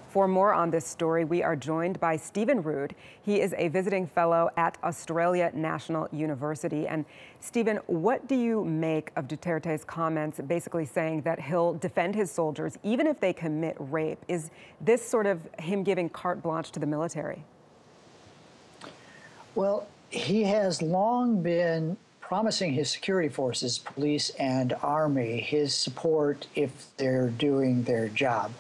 For more on this story, we are joined by Steven Rood. He is a visiting fellow at Australia National University. And Steven, what do you make of Duterte's comments basically saying that he'll defend his soldiers even if they commit rape? Is this sort of him giving carte blanche to the military? Well, he has long been promising his security forces, police and army, his support if they're doing their job.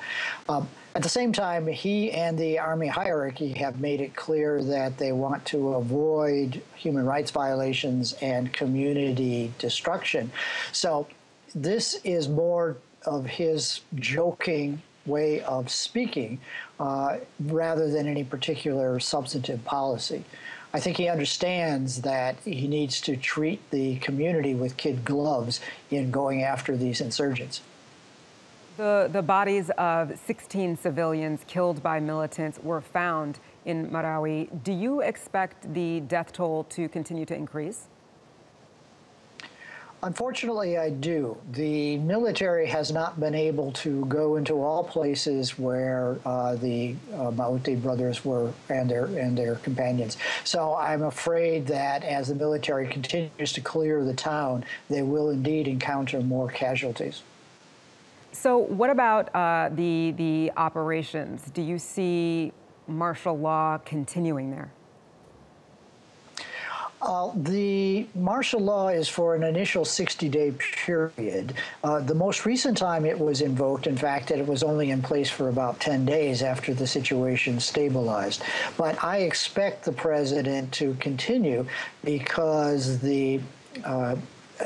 At the same time, he and the army hierarchy have made it clear that they want to avoid human rights violations and community destruction. So this is more of his joking way of speaking rather than any particular substantive policy. I think he understands that he needs to treat the community with kid gloves in going after these insurgents. The bodies of 16 civilians killed by militants were found in Marawi. Do you expect the death toll to continue to increase? Unfortunately, I do. The military has not been able to go into all places where the Maute brothers were and their companions. So I'm afraid that as the military continues to clear the town, they will indeed encounter more casualties. So what about the operations? Do you see martial law continuing there? The martial law is for an initial 60-day period. The most recent time it was invoked, in fact, it was only in place for about 10 days after the situation stabilized. But I expect the president to continue because the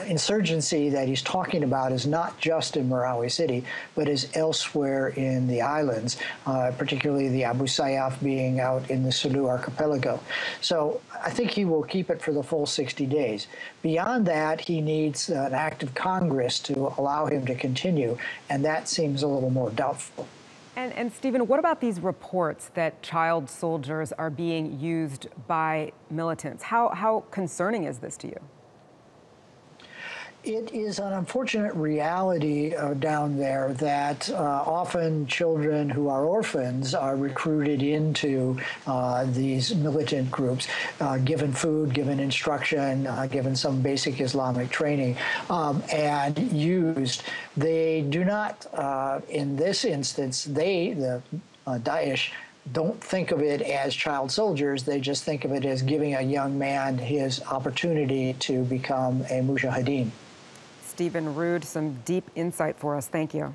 insurgency that he's talking about is not just in Marawi City, but is elsewhere in the islands, particularly the Abu Sayyaf being out in the Sulu archipelago. So I think he will keep it for the full 60 days. Beyond that, he needs an act of Congress to allow him to continue, and that seems a little more doubtful. And Steven, what about these reports that child soldiers are being used by militants? How concerning is this to you? It is an unfortunate reality down there that often children who are orphans are recruited into these militant groups, given food, given instruction, given some basic Islamic training, and used. They do not, in this instance, the Daesh, don't think of it as child soldiers. They just think of it as giving a young man his opportunity to become a mujahideen. Steven Rood, some deep insight for us. Thank you.